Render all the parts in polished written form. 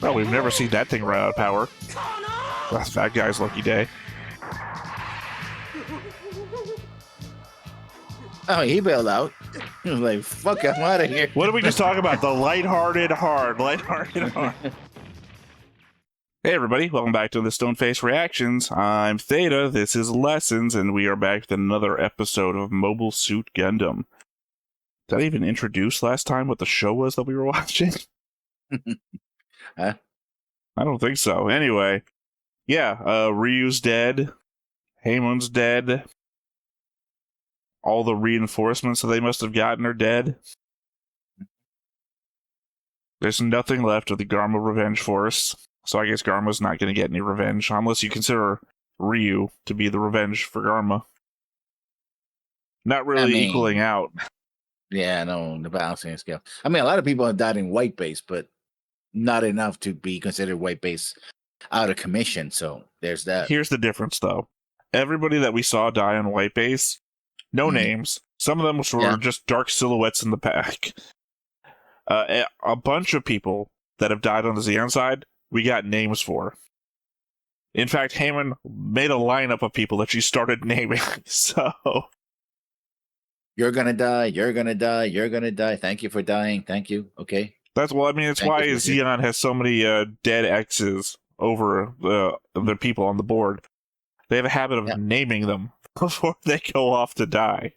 Well, we've never seen that thing run out of power. That's that guy's lucky day. Oh, he bailed out. He was like, fuck, I'm out of here. What did we just talk about? The lighthearted hard. Lighthearted hard. Hey everybody, welcome back to the Stoneface Reactions. I'm Theta, this is Lessons, and we are back with another episode of Mobile Suit Gundam. Did I even introduce last time what the show was that we were watching? Huh? I don't think so. Anyway, yeah, Ryu's dead, Heimon's dead, all the reinforcements that they must have gotten are dead. There's nothing left of the Garma Revenge Force, so I guess Garma's not going to get any revenge, unless you consider Ryu to be the revenge for Garma. Not really equaling out. Yeah, no, the balancing scale. I mean, a lot of people have died in white base, but not enough to be considered white base out of commission, so there's that. Here's the difference, though. Everybody that we saw die on white base, no names. Some of them were just dark silhouettes in the pack. A bunch of people that have died on the Zeon side, we got names for. In fact, Heimon made a lineup of people that she started naming, so... You're gonna die, you're gonna die, you're gonna die. Thank you for dying, thank you, okay. That's it's why Zeon has so many dead X's over the people on the board. They have a habit of naming them before they go off to die.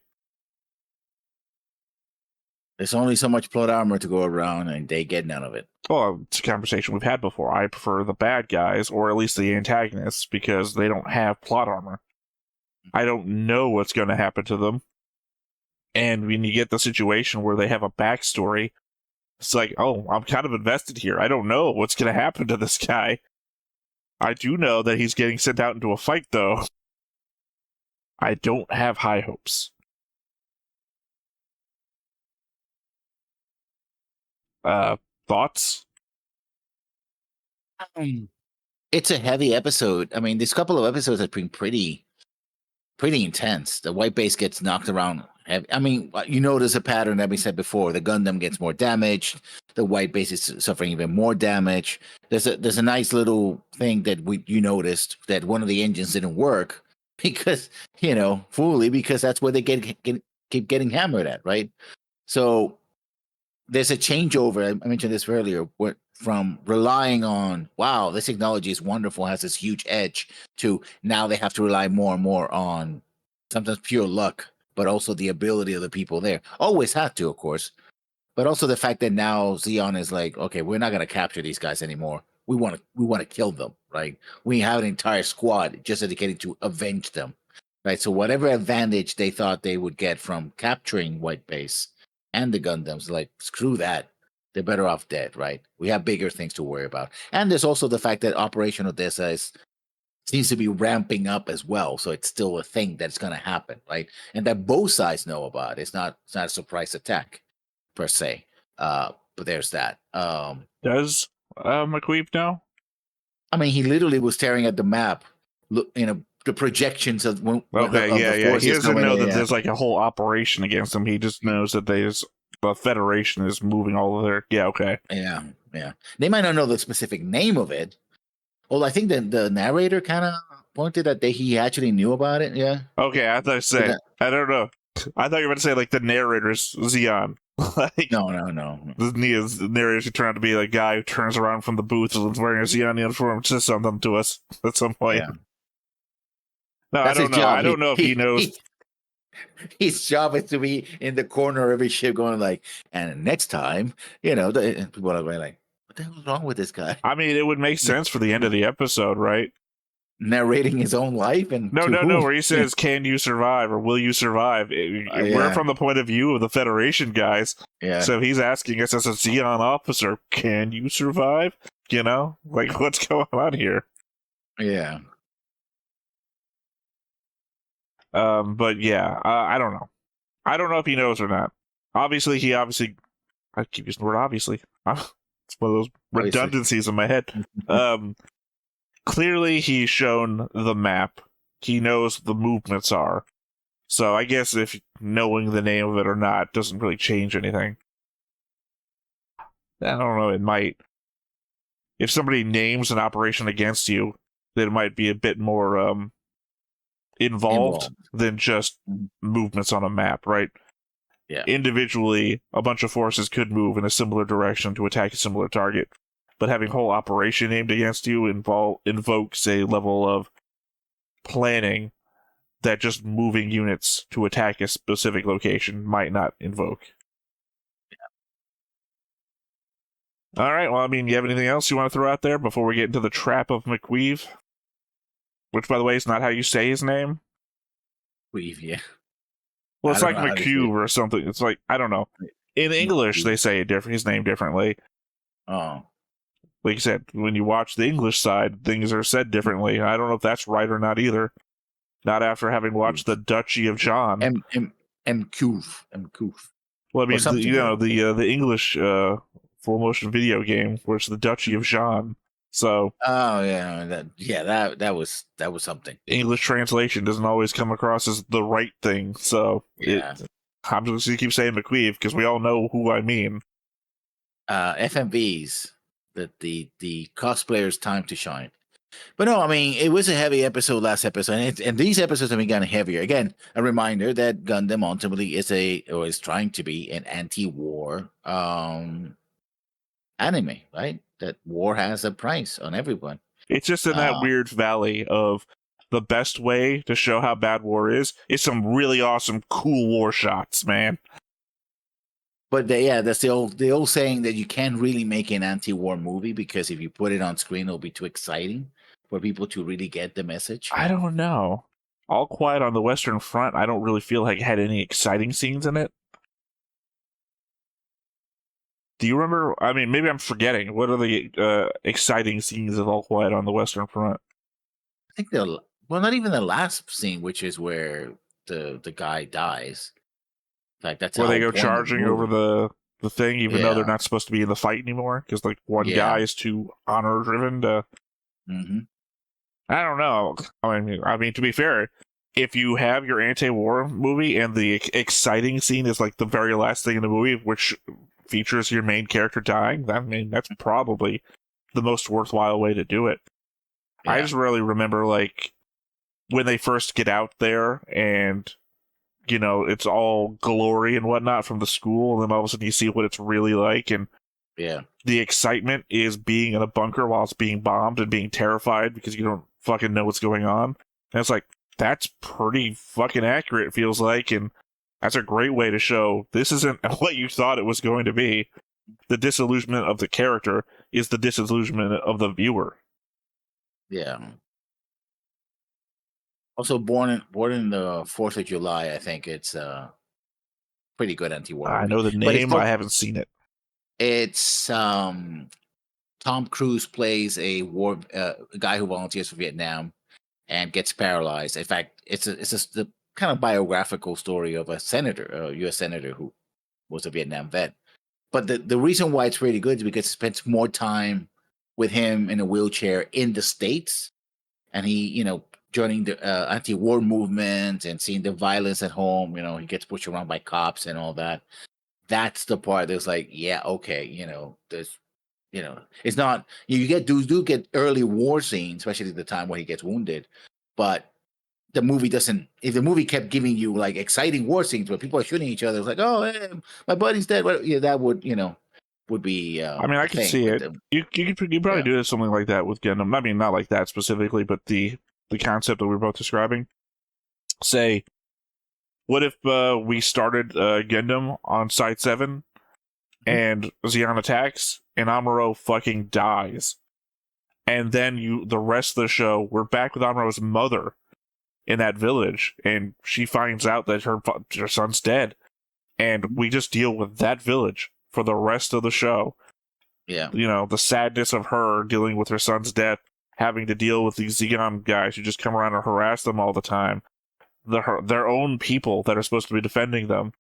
There's only so much plot armor to go around, and they get none of it. Well, it's a conversation we've had before. I prefer the bad guys, or at least the antagonists, because they don't have plot armor. I don't know what's going to happen to them. And when you get the situation where they have a backstory, it's like, oh, I'm kind of invested here. I don't know what's going to happen to this guy. I do know that he's getting sent out into a fight, though. I don't have high hopes. Thoughts? It's a heavy episode. I mean, this couple of episodes have been pretty intense. The white base gets knocked around. I mean, you notice a pattern that we said before. The Gundam gets more damaged. The white base is suffering even more damage. There's a nice little thing that you noticed that one of the engines didn't work because, fully because that's where they keep getting hammered at, right? So there's a changeover. I mentioned this earlier, from relying on, wow, this technology is wonderful, has this huge edge, to now they have to rely more and more on sometimes pure luck, but also the ability of the people there. Always had to, of course, but also the fact that now Zeon is like, okay, we're not going to capture these guys anymore. We want to kill them, right? We have an entire squad just dedicated to avenge them, right? So whatever advantage they thought they would get from capturing White Base and the Gundams, like, screw that. They're better off dead, right? We have bigger things to worry about. And there's also the fact that Operation Odessa seems to be ramping up as well. So it's still a thing that's going to happen, right? And that both sides know about. It's not a surprise attack, per se. But there's that. Does McQueep know? I mean, he literally was staring at the map, the projections of the forces. He doesn't know that there's like a whole operation against him. He just knows that the Federation is moving all of their... Yeah, okay. Yeah. They might not know the specific name of it. Well, I think the narrator kind of pointed that he actually knew about it, yeah. Okay, I thought you said... I don't know. I thought you were going to say, like, the narrator's Zeon. Like, no. The narrator turned out to be a guy who turns around from the booth and is wearing a Zeon uniform and says something to us at some point. Yeah. No, I don't know. I don't know if he knows... His job is to be in the corner of every ship going like, and next time, people are going like, what the hell is wrong with this guy? I mean, it would make sense for the end of the episode, right? Narrating his own life? And No, where he says, can you survive or will you survive? We're from the point of view of the Federation guys. Yeah. So he's asking us as a Zeon officer, can you survive? Like, what's going on here? Yeah. But yeah, I don't know. I don't know if he knows or not. I keep using the word obviously. It's one of those redundancies in my head. Clearly he's shown the map. He knows the movements are. So I guess if knowing the name of it or not doesn't really change anything. I don't know, it might. if somebody names an operation against you, then it might be a bit more involved than just movements on a map, right? Yeah. Individually, a bunch of forces could move in a similar direction to attack a similar target, but having a whole operation aimed against you invokes a level of planning that just moving units to attack a specific location might not invoke. Yeah. All right, well, I mean, you have anything else you want to throw out there before we get into the trap of McQueeve? Which, by the way, is not how you say his name. Weave, yeah. Well, it's like McCube or something. It's like, I don't know. In English, they say his name differently. Oh. Like you said, when you watch the English side, things are said differently. I don't know if that's right or not either. Not after having watched the Duchy of John. Mcoof. Well, I mean, the English full motion video game, where it's the Duchy of John. So. Oh yeah, that was something. English translation doesn't always come across as the right thing, so yeah. I'm just gonna keep saying McQueeve because we all know who I mean. FMVs, that the cosplayers' time to shine. But no, I mean, it was a heavy episode last episode, and these episodes have been getting heavier. Again, a reminder that Gundam ultimately is trying to be an anti-war anime, right? That war has a price on everyone. It's just in that weird valley of the best way to show how bad war is some really awesome, cool war shots, man. But that's the old saying that you can't really make an anti-war movie because if you put it on screen, it'll be too exciting for people to really get the message. I don't know. All Quiet on the Western Front, I don't really feel like it had any exciting scenes in it. Do you remember? I mean, maybe I'm forgetting. What are the exciting scenes of All Quiet on the Western Front? I think not even the last scene, which is where the guy dies. In fact, that's where they go charging over the thing, even though they're not supposed to be in the fight anymore, because like one guy is too honor driven to. Mm-hmm. I don't know. I mean, to be fair, if you have your anti-war movie and the exciting scene is like the very last thing in the movie, which features your main character dying, I mean, that's probably the most worthwhile way to do it. Yeah. I just really remember, like, when they first get out there and, you know, it's all glory and whatnot from the school, and then all of a sudden you see what it's really like, and the excitement is being in a bunker while it's being bombed and being terrified because you don't fucking know what's going on. And it's like, that's pretty fucking accurate, it feels like, and that's a great way to show this isn't what you thought it was going to be. The disillusionment of the character is the disillusionment of the viewer. Yeah. Also, born in the 4th of July, I think it's pretty good anti-war movie. I know the name, I haven't seen it. It's Tom Cruise plays a guy who volunteers for Vietnam and gets paralyzed. In fact, it's the kind of biographical story of a U.S. senator who was a Vietnam vet. But the reason why it's really good is because it spends more time with him in a wheelchair in the States, and he, you know, joining the anti-war movement and seeing the violence at home. You know, he gets pushed around by cops and all that. That's the part that's like, yeah, okay, you know, there's, you know, it's not, you do get early war scenes, especially at the time where he gets wounded, but the movie doesn't. If the movie kept giving you like exciting war scenes where people are shooting each other, it's like, oh, hey, my buddy's dead. Well, yeah, that would, you know, would be. I mean, I can see it. You could probably do something like that with Gundam. I mean, not like that specifically, but the concept that we were both describing. Say, what if we started Gundam on Site 7 and Zeon attacks and Amuro fucking dies, and then the rest of the show we're back with Amuro's mother in that village, and she finds out that her son's dead, and we just deal with that village for the rest of the show. Yeah, you know, the sadness of her dealing with her son's death, having to deal with these Zeon guys who just come around and harass them all the time, their own people that are supposed to be defending them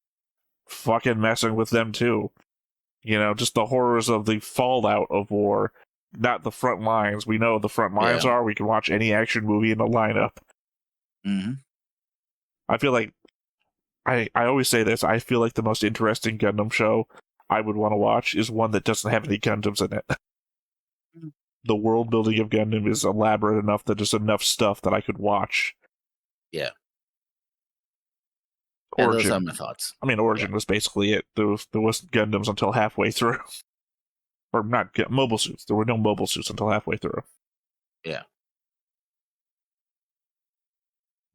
fucking messing with them too. You know, just the horrors of the fallout of war, not the front lines. We know what the front lines are. We can watch any action movie in the lineup. Mm-hmm. I feel like I always say this. I feel like the most interesting Gundam show I would want to watch is one that doesn't have any Gundams in it. the world building of Gundam is elaborate enough that just enough stuff that I could watch. Yeah. And those are my thoughts. I mean, Origin was basically it. There wasn't Gundams until halfway through. Or not mobile suits. There were no mobile suits until halfway through. Yeah.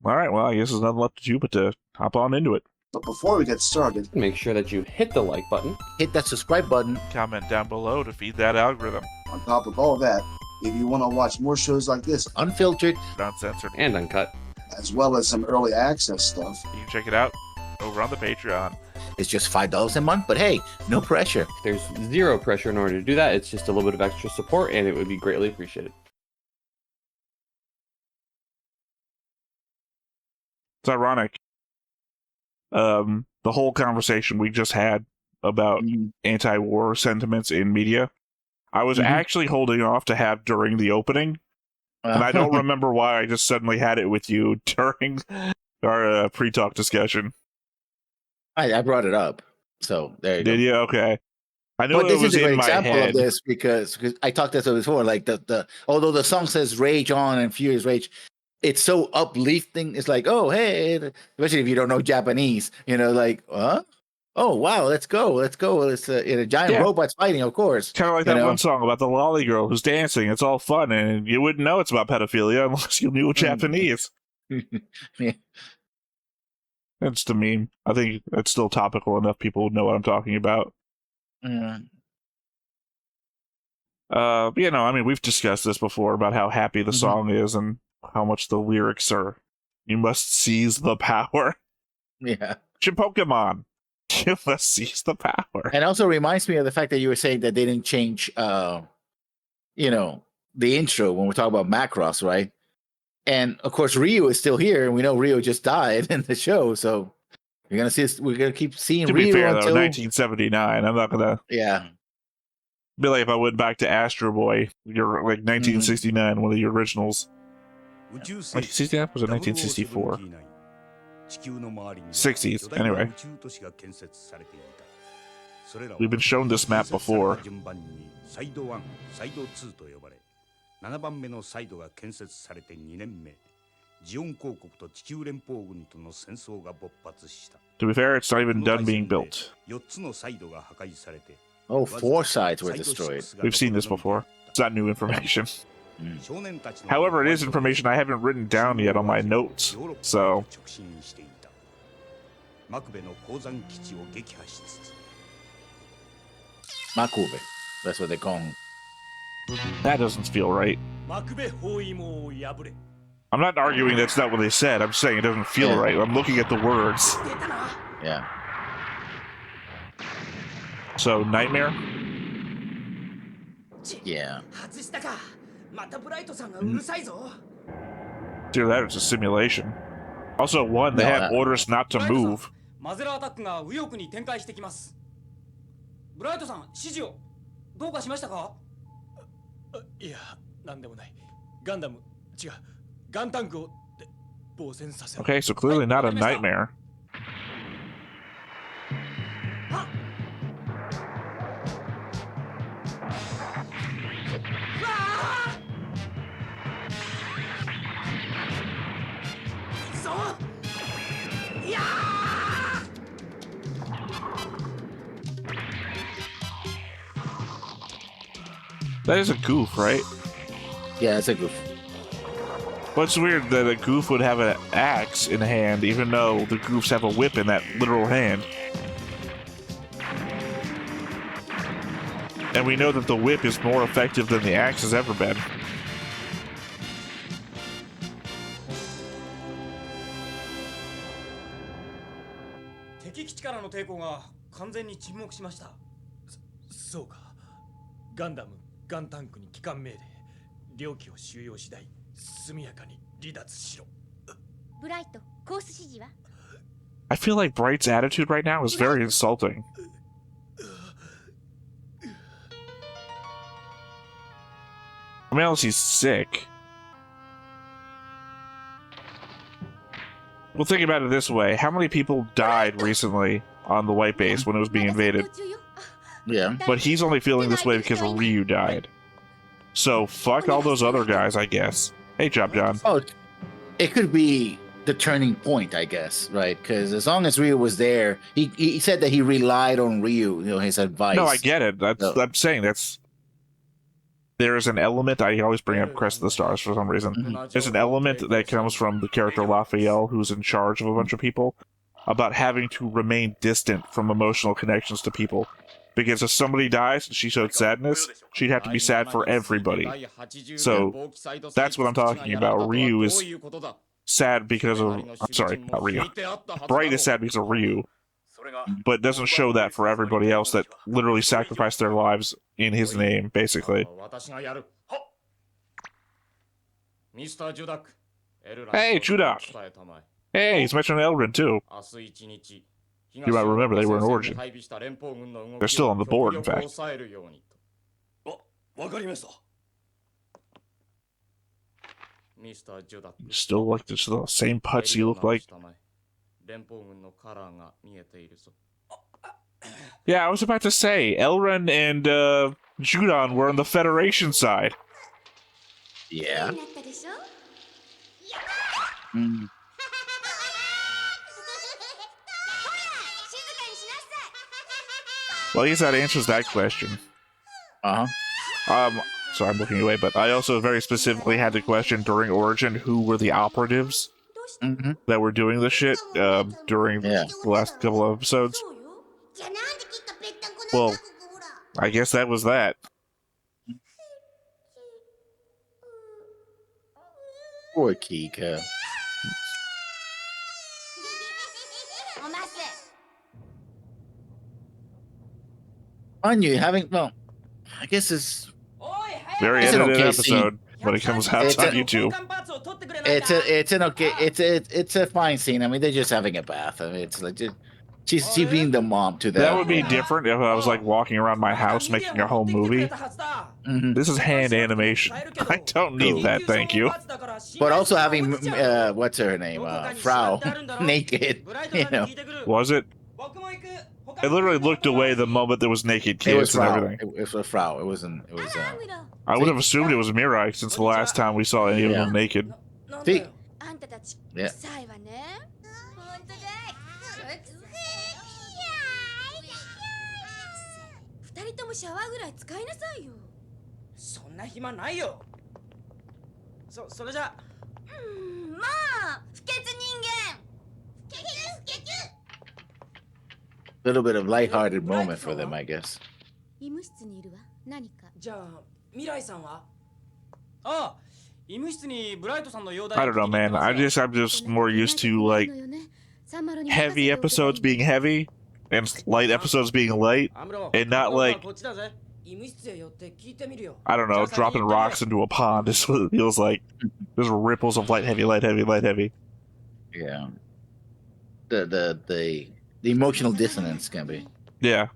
All right, well, I guess there's nothing left to do but to hop on into it. But before we get started, make sure that you hit the like button, hit that subscribe button, comment down below to feed that algorithm. On top of all that, if you want to watch more shows like this, unfiltered, uncensored, and uncut, as well as some early access stuff, you can check it out over on the Patreon. It's just $5 a month, but hey, no pressure. There's zero pressure in order to do that. It's just a little bit of extra support, and it would be greatly appreciated. It's ironic. The whole conversation we just had about anti-war sentiments in media, I was actually holding off to have during the opening, and I don't remember why I just suddenly had it with you during our pre-talk discussion. I brought it up, so there you go. Did you? Okay. I know but it this was is a great in my example head. of this because I talked this before. Like although the song says "Rage On" and "Furious Rage," it's so uplifting. It's like, oh hey, especially if you don't know Japanese, like, huh? Oh wow, let's go. It's a giant robot's fighting, of course. Kind of like that one song about the lolly girl who's dancing. It's all fun, and you wouldn't know it's about pedophilia unless you knew Japanese. Yeah. It's the meme. I think it's still topical enough people would know what I'm talking about. Yeah. I mean, we've discussed this before about how happy the song is and how much the lyrics are. You must seize the power. Yeah. Pokemon. You must seize the power. And also reminds me of the fact that you were saying that they didn't change, the intro when we're talking about Macross, right? And of course, Ryu is still here, and we know Ryu just died in the show, so we're gonna keep seeing Ryu. To be fair, until... though, 1979. I'm not gonna. Yeah. Be like if I went back to Astro Boy, you're like 1969, one of the originals. 1969 was it 1964? 60s, anyway. We've been shown this map before. 7番目のサイドが建設されて2年目、ジオン公国と地球連邦軍との戦争が勃発した。 To be fair, it's not even done being built. 4つのサイドが破壊されて。Oh, 4 sides were destroyed. We've seen this before. It's not new information. However, it is information I haven't written down yet on my notes, so... マクベの鉱山基地を撃破しつつ。Makube. That's what they call him. That doesn't feel right. I'm not arguing that's not what they said. I'm saying it doesn't feel right. I'm looking at the words. Yeah. So, Nightmare? Yeah. Dear, that was a simulation. Also, one, they had orders not to move. マゼラアタックが右翼に展開してきます。ブライトさん、指示をどうかしましたか？いや、なんでもない。ガンダム、違う、ガンタンクを防戦させる。Okay, so clearly not a nightmare. That is a goof, right? Yeah, it's a goof. But it's weird that a goof would have an axe in hand, even though the goofs have a whip in that literal hand. And we know that the whip is more effective than the axe has ever been. So, ガンダム、ガンタンクに帰還命令。両機を収容次第、速やかに離脱しろ。ブライト、コース指示は？ I feel like Bright's attitude right now is very insulting. I mean, unless he's sick. Well, think about it this way. How many people died recently on the White Base when it was being invaded? Yeah. But he's only feeling this way because Ryu died. So fuck all those other guys, I guess. Hey, Job John. Oh, it could be the turning point, I guess, right? Because as long as Ryu was there, he said that he relied on Ryu, his advice. No, I get it. I'm saying there's an element. I always bring up Crest of the Stars for some reason. Mhm. There's an element that comes from the character Raphael, who's in charge of a bunch of people, about having to remain distant from emotional connections to people. Because if somebody dies and she showed sadness, she'd have to be sad for everybody. So that's what I'm talking about. Ryu is sad because of... I'm sorry, not Ryu. Bright is sad because of Ryu, but doesn't show that for everybody else that literally sacrificed their lives in his name, basically. Hey, Judak! Hey, he's mentioning Elrin, too. You might remember they were in Origin. They're still on the board, in fact. Still like the same putts you look like. Yeah, I was about to say, Elren and Judan were on the Federation side. Yeah. Mm. Well, I guess that answers that question. Sorry, I'm looking away, but I also very specifically had the question during Origin, who were the operatives that were doing this shit during the last couple of episodes. Well, I guess that was that. Poor Kika. On you having, well, I guess it's very it's an edited okay episode when it comes out on YouTube. It's a fine scene. I mean, they're just having a bath. I mean, it's like she's being the mom to them. That would be different if I was like walking around my house making a home movie. This is hand animation. I don't need that, thank you. But also having what's her name, Frau, naked. Was it? I literally looked away the moment there was naked kids and everything. It was Frau. It wasn't. It was. I would have assumed it was Mirai since the last time we saw any of them naked. See? Yeah. Little bit of lighthearted moment for them, I guess. I don't know, man. I'm just more used to like heavy episodes being heavy and light episodes being light, and not like, I don't know, dropping rocks into a pond is what it feels like. There's ripples of light, heavy, light, heavy, light, heavy. Yeah. The emotional dissonance can be. Yeah.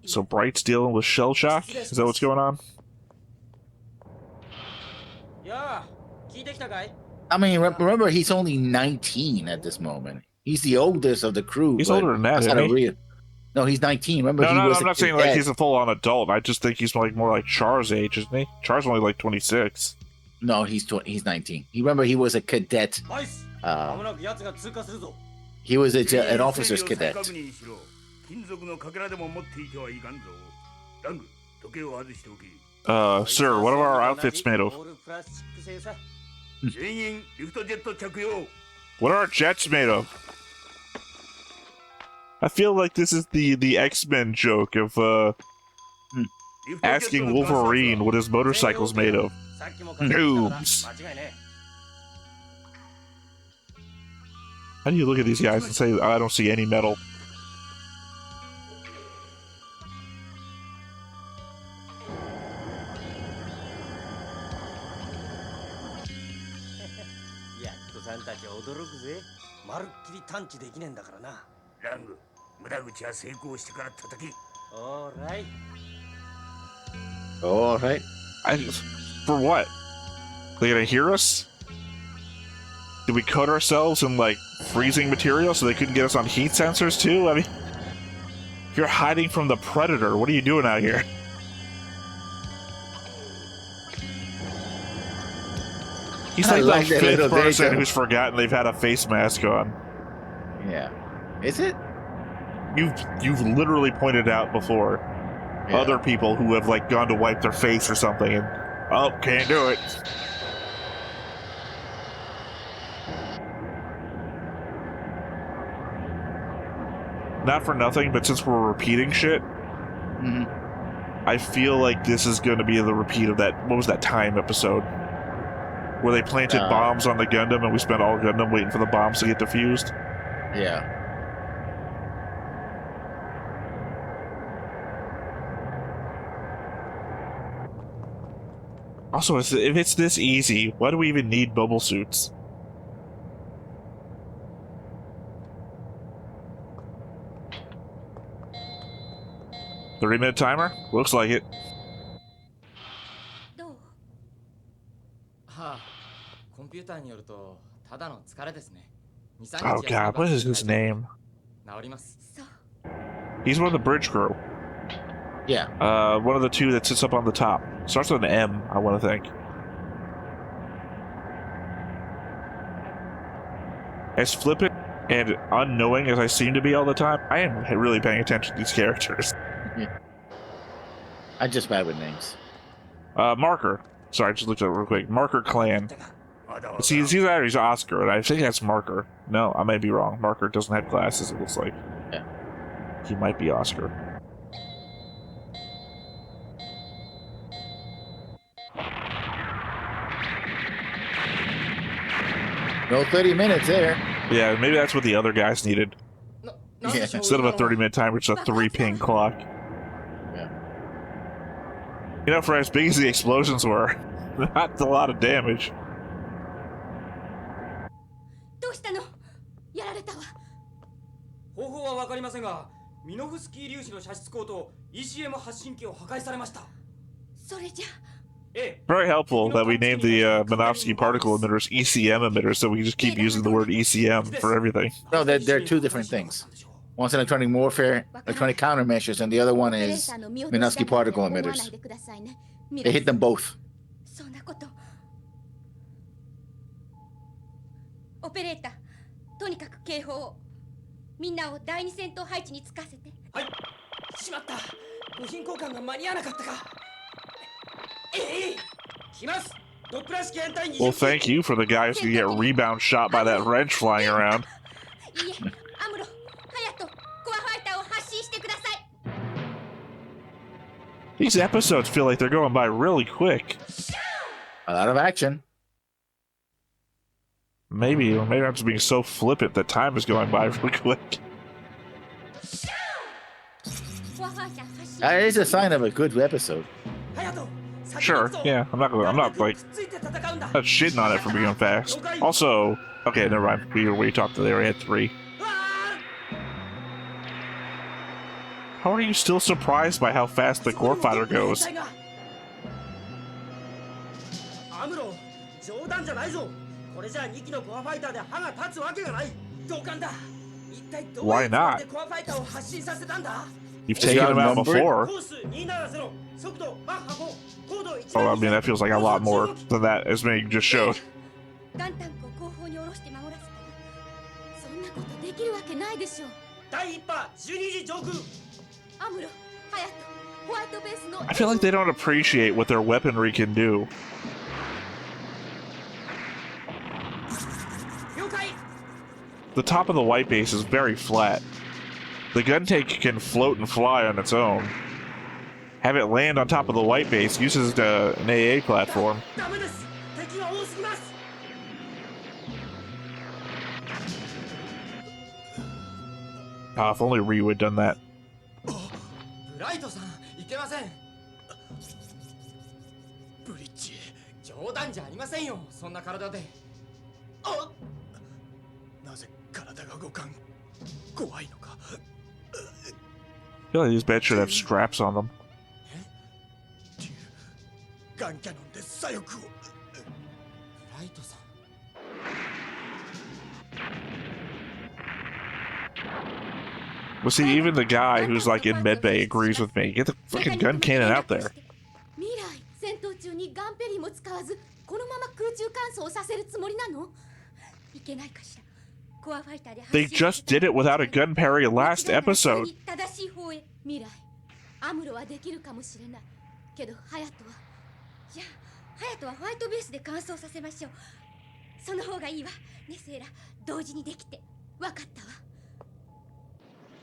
So Bright's dealing with shell shock? Is that what's going on? I mean, remember, he's only 19 at this moment. He's the oldest of the crew. He's older than that, isn't he? No, he's 19. Remember, I'm not saying like he's a full-on adult. I just think he's like more like Char's age, isn't he? Char's only like 26. No, he's 19. Remember, he was a cadet. He was an officer's cadet. Sir, what are our outfits made of? What are our jets made of? I feel like this is the X-Men joke of asking Wolverine what his motorcycle's made of. Noobs. How do you look at these guys and say, I don't see any metal? All right. For what? They gonna hear us? Did we coat ourselves in like freezing material so they couldn't get us on heat sensors too? I mean, If you're hiding from the Predator, what are you doing out here? He's I like like the that fifth little person detail. who's forgotten they've had a face mask on. Yeah. Is it? You've literally pointed out before Yeah. other people who have like gone to wipe their face or something and can't do it. Not for nothing, but since we're repeating shit, Mhm. I feel like this is going to be the repeat of that. What was that Time episode where they planted bombs on the Gundam and we spent all Gundam waiting for the bombs to get defused? Yeah. Also, if it's this easy, why do we even need mobile suits? $30-minute timer? Looks like it. どうはあ、コンピューターによるとただの疲れですね。2、3 Oh 日 god, what is his name? 治ります。そう He's one of the bridge crew. Yeah. One of the two that sits up on the top. Starts with an M, I want to think. As flippant and unknowing as I seem to be all the time, I am really paying attention to these characters. I'm just bad with names. Marker. Sorry, I just looked at it real quick. Marker Clan. See, he's either he's Oscar, and I think that's Marker. No, I may be wrong. Marker doesn't have glasses, it looks like. Yeah. He might be Oscar. No 30 minutes there. Yeah, maybe that's what the other guys needed. なんでしょう Instead of a 30-minute timer, it's a 3-ping clock. Yeah. You know, for as big as the explosions were, not a lot of damage. どうしたのやられたわ方法はわかりませんが、ミノフスキー粒子の射出口と ECM 発信機を破壊されました。それじゃ Very helpful that we named the Minovsky particle emitters ECM emitters, so we can just keep using the word ECM for everything. No, they're two different things. One's electronic warfare, electronic countermeasures, and the other one is Minovsky particle emitters. They hit them both. そんなことオペレーターとにかく警報をみんなを第二戦闘配置につかせてはい。しまった。部品交換が間に合わなかったか。来ます。ドップラー式編隊20 Well, thank you for the guy who's gonna get rebound shot by that wrench flying around. いいえアムロハヤトコアファイターを発進してください These episodes feel like they're going by really quick. A lot of action. Maybe I'm just being so flippant that time is going by really quick. コアファイター発進 That is a sign of a good episode. ハヤト Sure, yeah, I'm not like not shitting on it for being fast. Also, okay, never mind. We talked to they already had 3. How are you still surprised by how fast the core fighter goes? アムロ冗談じゃないぞ。これじゃ2機のコアファイターで歯が立つわけがない。同感だ。一体どういう Why not? でコアファイターを発進させたんだ。 You've taken them out before. コース270速度マッハ5高度1 Oh, I mean, that feels like a lot more than that, as many just showed. ガンタンクを後方に下ろして守らせたらそんなことできるわけないでしょう第1波12時上空。アムロハヤトホワイトベースの I feel like they don't appreciate what their weaponry can do. 了解。 The top of the white base is very flat. The gun tank can float and fly on its own. Have it land on top of the white base uses an AA platform. ダメです。敵が多すぎます。 If only Ryu had done that. ブライトさんいけません。ブリッジ冗談じゃありませんよ。そんな体で。あなぜ体が動かん。怖いのか。 I feel like these beds should have straps on them. ガンキャノンで左翼を。ブライトさん。Well, see, even the guy who's like in medbay agrees with me. Get the fucking gun cannon out there. 未来戦闘中にガンペリーも使わずこのまま空中乾燥させるつもりなの？いけないかしら。コアファイターで They just did it without a gun parry last episode. 正しい方へ未来。アムロはできるかもしれない。けどハヤトは、じゃあハヤトはホワイトベースで乾燥させましょう。その方がいいわ。ねセーラ、同時にできて。わかったわ。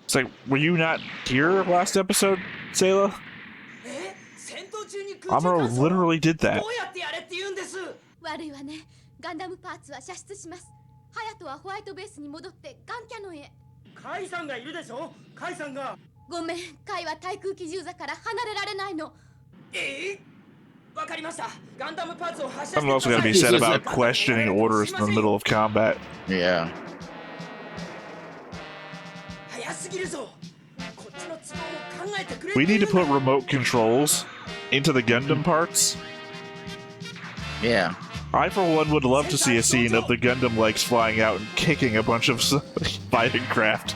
It's like, were you not here last episode, Sayla? 戦闘中に空中 Amuro 乾燥 literally did that. どうやってやれって言うんです？悪いわね。ガンダムパーツは射出します。ハヤトはホワイトベースに戻ってガンキャノンへ。カイさんがいるでしょ？カイさんが。ごめん、カイは対空機銃座から離れられないの。わかりました。ガンダムパーツを発射 Something else gotta be said about questioning orders in the middle of combat. Yeah. 早すぎるぞ。こっちの都合を考えてくれ。 We need to put remote controls into the Gundam parts. Yeah. I, for one, would love to see a scene of the Gundam legs flying out and kicking a bunch of fighting craft.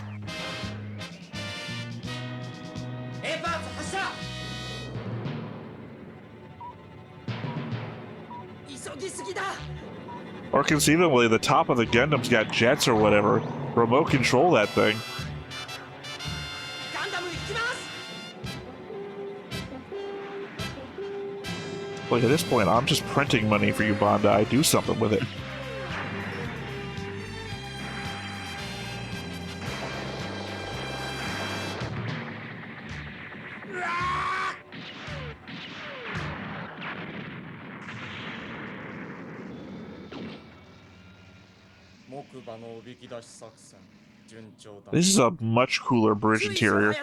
A パーツ発射。急ぎすぎだ。 Or conceivably, the top of the Gundam's got jets or whatever. Remote control that thing. ガンダム行きます。 Like, at this point, I'm just printing money for you, Bandai. Do something with it. This is a much cooler bridge interior.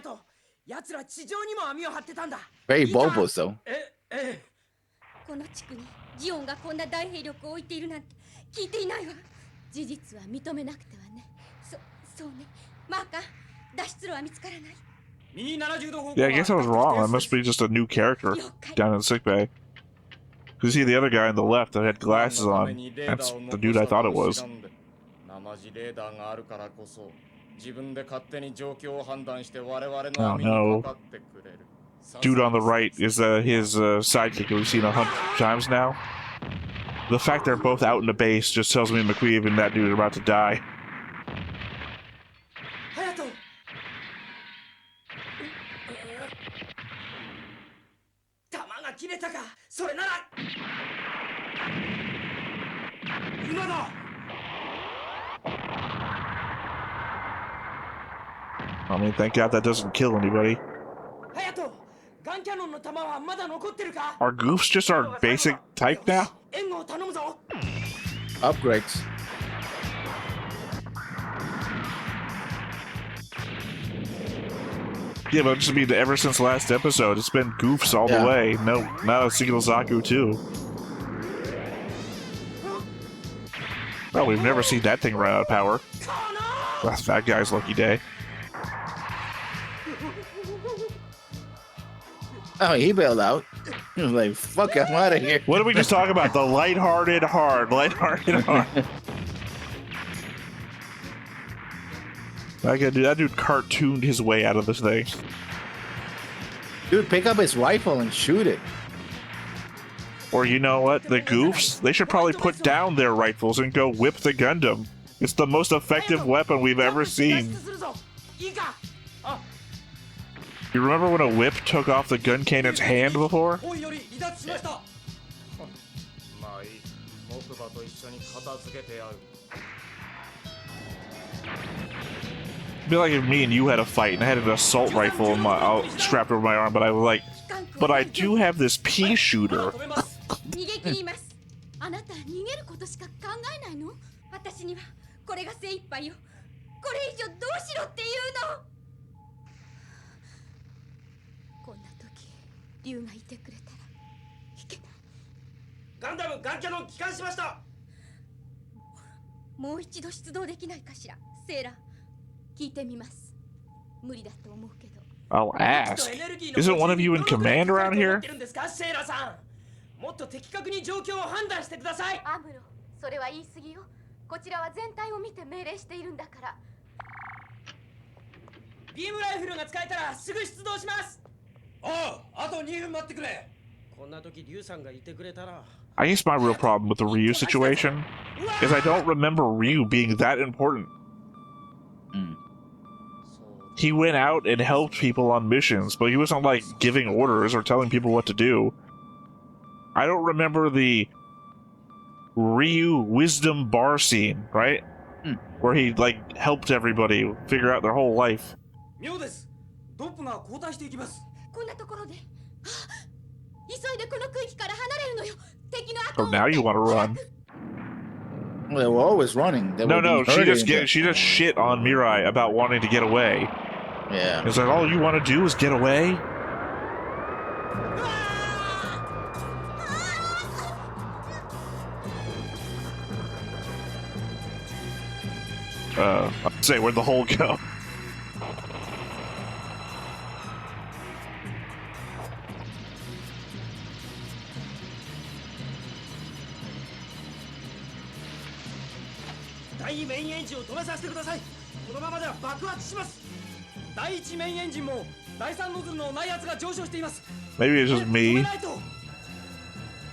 奴ら地上にも網を張ってたんだ。 Very bulbous though. この地区にジオンがこんな大兵力を置いているなんて聞いていないわ。事実は認めなくてはね。そうね。マーカー、脱出路は見つからない。 Yeah, I guess I was wrong. That must be just a new character down in sickbay. You see the other guy on the left that had glasses on. That's the dude I thought it was. Oh no. Dude on the right is his sidekick we've seen 100 times now. The fact they're both out in the base just tells me McQueen and that dude are about to die. 弾が切れたか。それなら今だ。 I mean, thank God that doesn't kill anybody. ハヤト、ガンキャノンの弾はまだ残ってるか。 Are goofs just our basic type now? 援護を頼むぞ。 Upgrades. Yeah, but just mean ever since last episode, it's been goofs all the way. No, not a single Zaku too. Well, we've never seen that thing run out of power. That's that guy's lucky day. Oh, he bailed out. He was like, fuck, I'm out of here. What did we just talk about? The lighthearted hard. Lighthearted hard. That dude cartooned his way out of this thing. Dude, pick up his rifle and shoot it. Or you know what? The goofs? They should probably put down their rifles and go whip the Gundam. It's the most effective weapon we've ever seen. You remember when a whip took off the gun cannon's hand before? It'd be like if me and you had a fight and I had an assault rifle strapped over my arm, but I was like, but I do have this pea shooter. 逃げ切ります。あなた逃げることしか考えないの？私にはこれが精一杯よ。これ以上どうしろっていうの？こんな時、竜がいてくれたらいけない。ガンダムガンキャノン帰還しました。もう一度出動できないかしら、セーラ。聞いてみます。無理だと思うけど。I'll ask. Isn't one of you in command around here? セーラさん、もっと的確に状況を判断してください。アムロ、それは言い過ぎよ。こちらは全体を見て命令しているんだから。ビームライフルが使えたらすぐ出動します。おう、あと2分待ってくれ。こんな時リュウさんがいてくれたら。I guess my real problem with the Ryu situation is I don't remember Ryu being that important. He went out and helped people on missions, but he wasn't like giving orders or telling people what to do. I don't remember the Ryu wisdom bar scene, right? Where he like helped everybody figure out their whole life. 妙です。ドップが後退していきます。こんなところで、急いでこの区域から離れるのよ。敵の後 So now you want to run? Well, they were always running. They No, were no, being she just shit on Mirai about wanting to get away. Yeah. It's like all you want to do is get away. I'd say where'd the hole go? Main メインエンジンを止めさせてください。このままでは爆発します。第1メインエンジンも第3ノズルの内圧が上昇しています。 Maybe it's just me,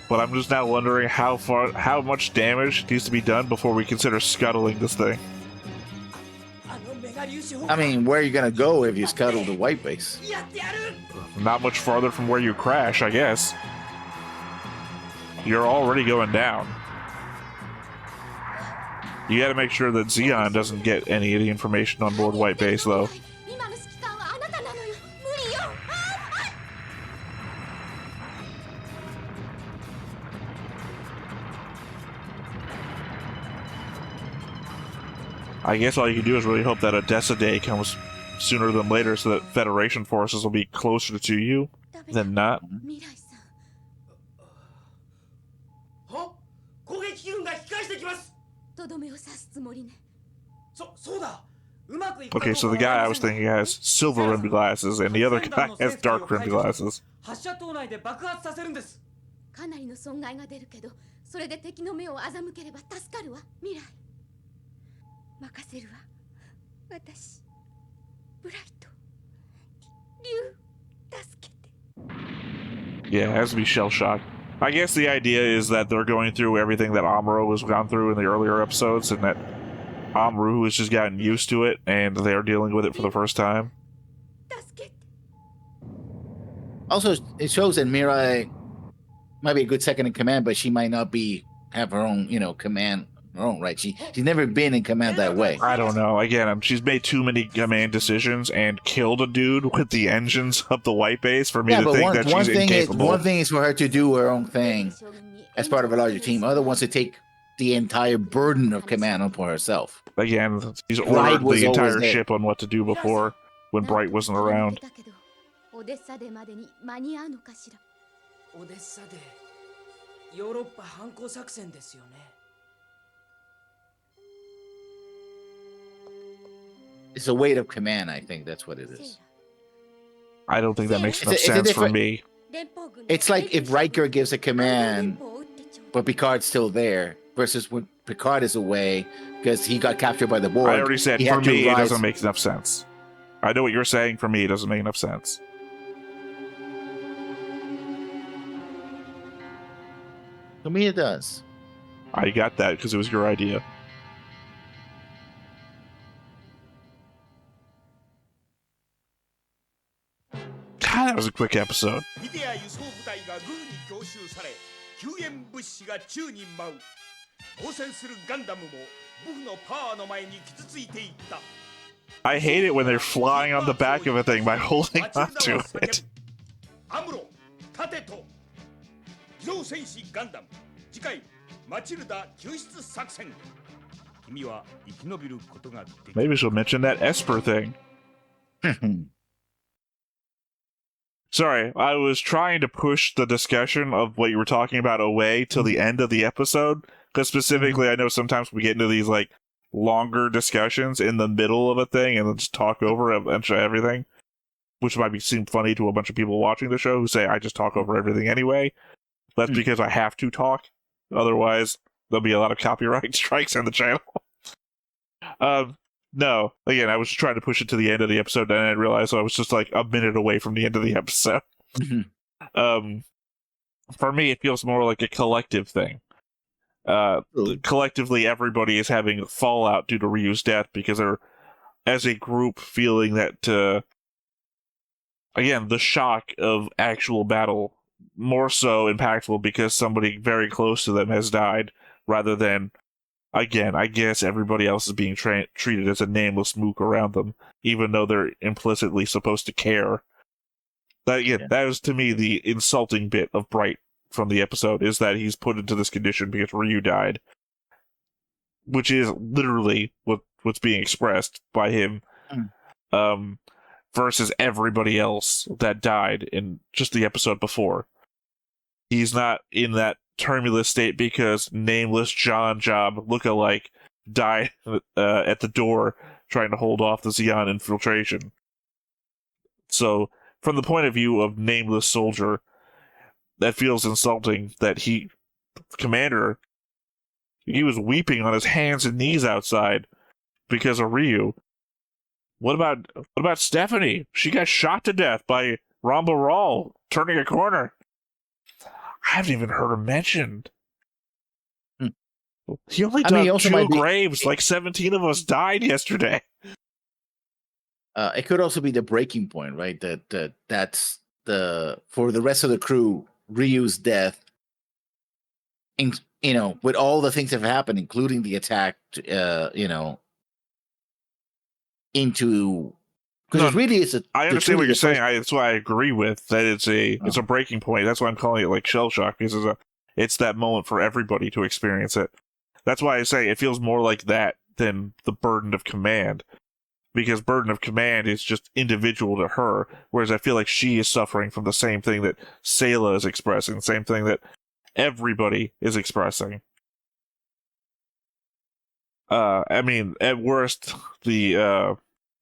but I'm just now wondering how much damage needs to be done before we consider scuttling this thing. I mean, where are you gonna go if you scuttle the white base? Not much farther from where you crash, I guess. You're already going down. You gotta make sure that Zeon doesn't get any of the information on board White Base, though. I guess all you can do is really hope that Odessa Day comes sooner than later so that Federation forces will be closer to you than not. Okay, so the guy I was thinking has silver-rimmed glasses, and the other guy has dark-rimmed glasses. かなりの損害が出るけど、それで敵の目を欺ければ助かるわ、未来。任せるわ。私、ブライト、リュウ、助けて。Yeah, it has to be shell-shocked. I guess the idea is that they're going through everything that Amuro has gone through in the earlier episodes, and that Amuro has just gotten used to it, and they're dealing with it for the first time. Also, it shows that Mirai might be a good second in command, but she might not have her own, command. Her own, right? She's never been in command that way. I don't know. Again, she's made too many command decisions and killed a dude with the engines of the White Base for me to think that she's incapable. One thing is for her to do her own thing as part of a larger team. Other ones to take the entire burden of command upon herself. Again, she's ordered the entire ship on what to do before when Bright wasn't around. オデッサでまでに間に合うのかしら。オデッサでヨーロッパ反攻作戦ですよね。It's a weight of command, I think that's what it is. I don't think that makes enough sense for me. It's like if Riker gives a command, but Picard's still there, versus when Picard is away because he got captured by the Borg. I already said, for me, it doesn't make enough sense. I know what you're saying. For me, it doesn't make enough sense. To me, it does. I got that because it was your idea. God, that was a quick episode. I hate it when they're flying on the back of a thing by holding onto it. 次回マチルダ救出作戦君は生き延びることができる Maybe she'll mention that Esper thing. Sorry, I was trying to push the discussion of what you were talking about away till the end of the episode, because specifically I know sometimes we get into these like longer discussions in the middle of a thing and then just talk over a bunch of everything, which might seem funny to a bunch of people watching the show who say I just talk over everything anyway. That's because I have to talk. Otherwise, there'll be a lot of copyright strikes on the channel. But No, again, I was trying to push it to the end of the episode, and I realized I was just like a minute away from the end of the episode. For me, it feels more like a collective thing. Collectively, everybody is having fallout due to Ryu's death because they're, as a group, feeling that, again, the shock of actual battle more so impactful because somebody very close to them has died, rather than, again, I guess everybody else is being treated as a nameless mook around them, even though they're implicitly supposed to care. That was, to me, the insulting bit of Bright from the episode, is that he's put into this condition because Ryu died. Which is literally what's being expressed by him, versus everybody else that died in just the episode before. He's not in that tumultuous state because nameless John Job lookalike died at the door trying to hold off the Zeon infiltration. So, from the point of view of nameless soldier, that feels insulting that Commander, he was weeping on his hands and knees outside because of Ryu. What about Stephanie? She got shot to death by Ramba Ral turning a corner. I haven't even heard her mentioned. He only dug 2 graves, like 17 of us died yesterday. It could also be the breaking point, right? That's for the rest of the crew, Ryu's death, with all the things that have happened, including the attack, into, because it really is I understand what you're saying. That's why I agree with that. It's a breaking point. That's why I'm calling it like shell shock, because it's that moment for everybody to experience it. That's why I say it feels more like that than the burden of command, because burden of command is just individual to her, whereas I feel like she is suffering from the same thing that Sayla is expressing, the same thing that everybody is expressing. I mean, at worst, the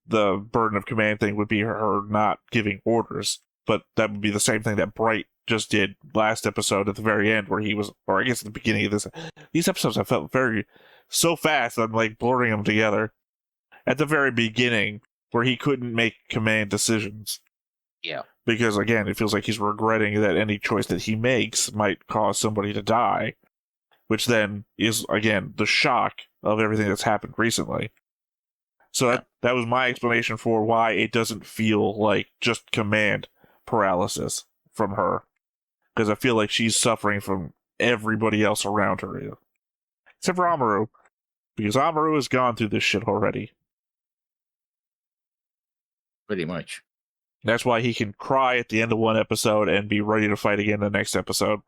burden of command thing would be her not giving orders, but that would be the same thing that Bright just did last episode at the very end, where he was, or I guess at the beginning of these episodes, I felt so fast, I'm like blurring them together. At the very beginning, where he couldn't make command decisions. Yeah. Because, again, it feels like he's regretting that any choice that he makes might cause somebody to die, which then is, again, the shock of everything that's happened recently. So that was my explanation for why it doesn't feel like just command paralysis from her. Because I feel like she's suffering from everybody else around her. Except for Amaru. Because Amaru has gone through this shit already. Pretty much. That's why he can cry at the end of one episode and be ready to fight again the next episode.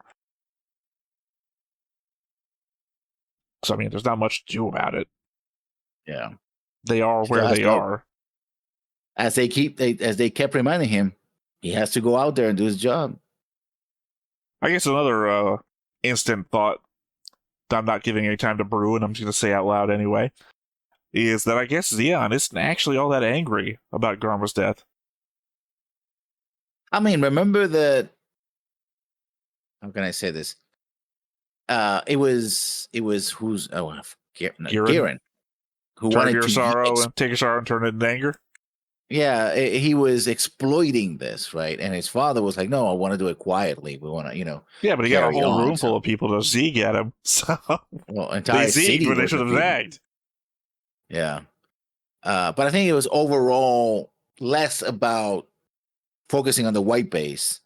So, I mean, there's not much to do about it. Yeah. They are where they are. As they kept reminding him, he has to go out there and do his job. I guess another instant thought that I'm not giving any time to brew, and I'm just going to say out loud anyway, is that I guess Zeon isn't actually all that angry about Garma's death. I mean, remember that. How can I say this? It was who's Garen, who turn wanted your to sorrow and take your sorrow and turn it into anger. Yeah, he was exploiting this, right? And his father was like, "No, I want to do it quietly. We want to, Yeah, but he got a whole room full of people to zig at him. So entire they zigged when they should have zagged. Yeah, but I think it was overall less about focusing on the white base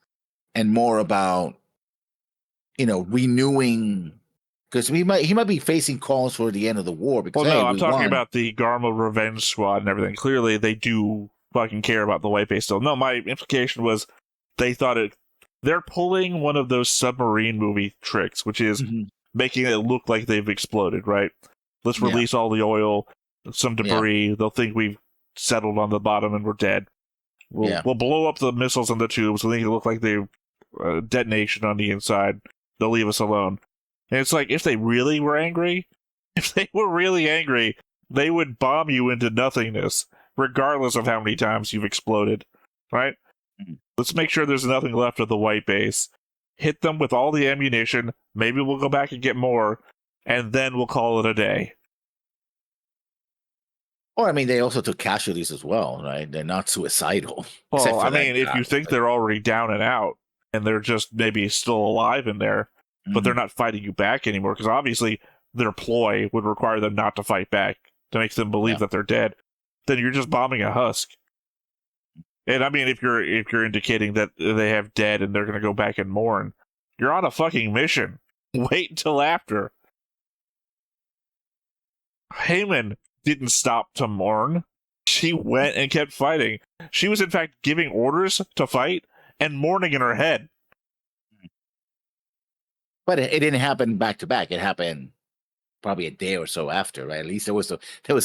and more about renewing, because he might be facing calls for the end of the war. Because I'm talking about the Garma Revenge Squad and everything. Clearly, they do fucking care about the white base still. No, my implication was they thought they're pulling one of those submarine movie tricks, which is making it look like they've exploded, right? Let's release all the oil, some debris. Yeah. They'll think we've settled on the bottom and we're dead. We'll blow up the missiles and the tubes. We'll make it look like they detonation on the inside. They'll leave us alone. And it's like, if they really were angry, they would bomb you into nothingness, regardless of how many times you've exploded, right? Let's make sure there's nothing left of the white base. Hit them with all the ammunition. Maybe we'll go back and get more, and then we'll call it a day. Or I mean, they also took casualties as well, right? They're not suicidal. except Well, for I that mean, if guy. you think they're already down and out, and they're just maybe still alive in there, but they're not fighting you back anymore, because obviously their ploy would require them not to fight back to make them believe that they're dead, then you're just bombing a husk. And I mean, if you're indicating that they have dead and they're going to go back and mourn, you're on a fucking mission. Wait until after. Heyman didn't stop to mourn. She went and kept fighting. She was in fact giving orders to fight and mourning in her head. But it didn't happen back to back. It happened probably a day or so after, right? At least there was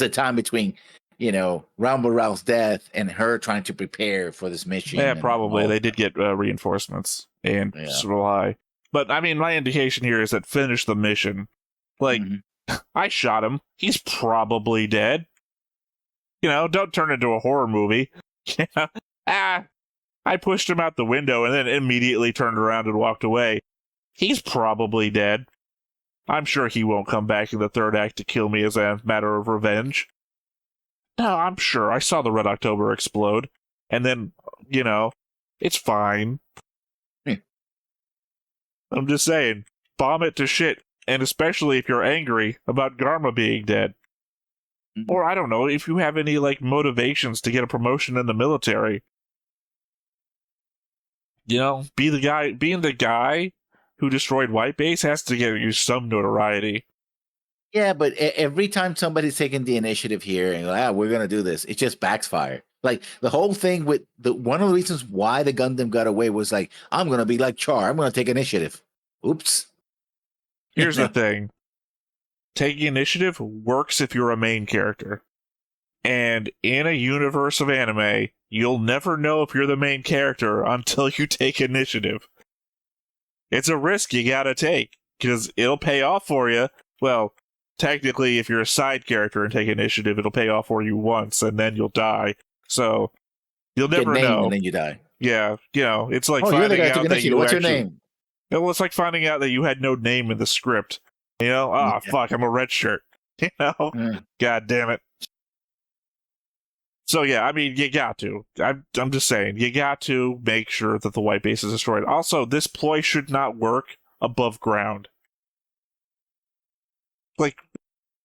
a time between, Rumble Ralph's death and her trying to prepare for this mission. Yeah, probably. They did get reinforcements and supply. But I mean, my indication here is that finish the mission. Like, I shot him. He's probably dead. Don't turn into a horror movie. I pushed him out the window and then immediately turned around and walked away. He's probably dead. I'm sure he won't come back in the third act to kill me as a matter of revenge. No, I'm sure. I saw the Red October explode. And then, it's fine. I'm just saying, bomb it to shit. And especially if you're angry about Garma being dead. Or, I don't know, if you have any, motivations to get a promotion in the military. Being the guy who destroyed White Base has to get you some notoriety. Yeah, but every time somebody's taking the initiative here and we're going to do this, it just backfire. Like, the whole thing with one of the reasons why the Gundam got away was I'm going to be like Char. I'm going to take initiative. Oops. Here's the thing. Taking initiative works if you're a main character. And in a universe of anime, you'll never know if you're the main character until you take initiative. It's a risk you gotta take, because it'll pay off for you. Well, technically, if you're a side character and take initiative, it'll pay off for you once, and then you'll die. So, you'll never know. And then you die. Yeah, it's like you're the finding guy out taking that you What's actually... your name? Well, it's like finding out that you had no name in the script. Fuck, I'm a red shirt. God damn it. So yeah, I mean, you got to. I'm just saying, you got to make sure that the White Base is destroyed. Also, this ploy should not work above ground.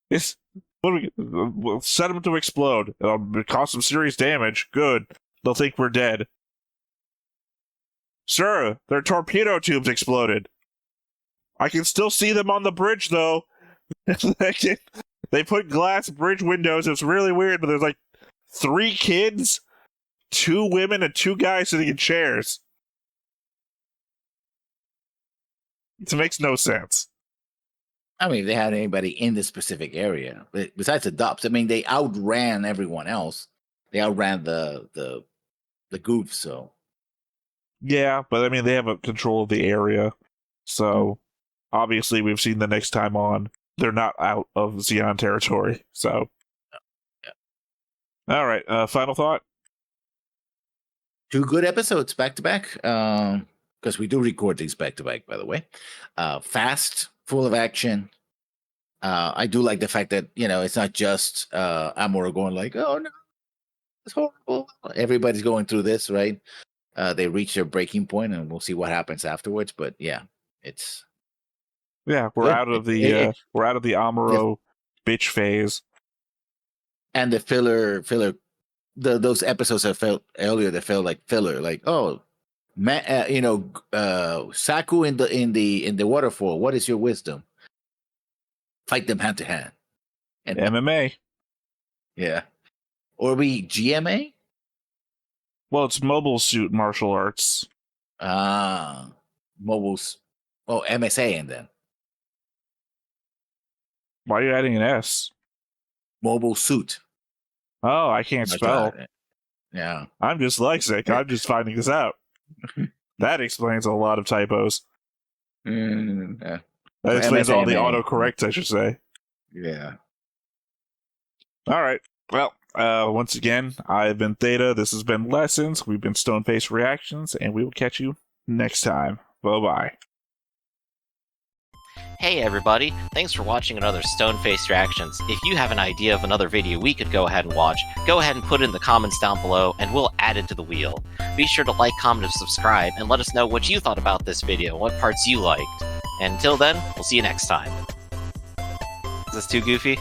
It's we'll set them to explode. It'll cause some serious damage. Good. They'll think we're dead. Sir, their torpedo tubes exploded. I can still see them on the bridge, though. They put glass bridge windows. It's really weird, but there's 3 kids, 2 women, and 2 guys sitting in chairs. It makes no sense. I mean, if they had anybody in this specific area, besides the Dubs, I mean, they outran everyone else. They outran the goofs, so. Yeah, but I mean, they have a control of the area. So, obviously, we've seen the next time on, they're not out of Xeon territory. So, all right. Final thought? 2 good episodes back to back. Because we do record these back to back, by the way. Fast, full of action. I do like the fact that, it's not just Amuro going oh no, it's horrible. Everybody's going through this, right? They reach their breaking point, and we'll see what happens afterwards. But yeah, it's we're out of the Amuro bitch phase, and the filler. Those episodes that felt earlier, that felt like filler. Saku in the waterfall. What is your wisdom? Fight them hand to hand. And MMA. Yeah, or GMA. Well, it's Mobile Suit Martial Arts. Mobiles. Oh, MSA, and then. Why are you adding an S? Mobile Suit. Oh, I can't spell. Yeah. I'm dyslexic. I'm just finding this out. That explains a lot of typos. Yeah. That explains all the autocorrects, I should say. Yeah. All right. Well, once again, I've been Theta. This has been Lessons. We've been Stone Face Reactions, and we will catch you next time. Bye-bye. Hey everybody, thanks for watching another Stone-Faced Reactions. If you have an idea of another video we could go ahead and watch, go ahead and put it in the comments down below and we'll add it to the wheel. Be sure to like, comment, and subscribe, and let us know what you thought about this video, what parts you liked. And until then, we'll see you next time. Is this too goofy?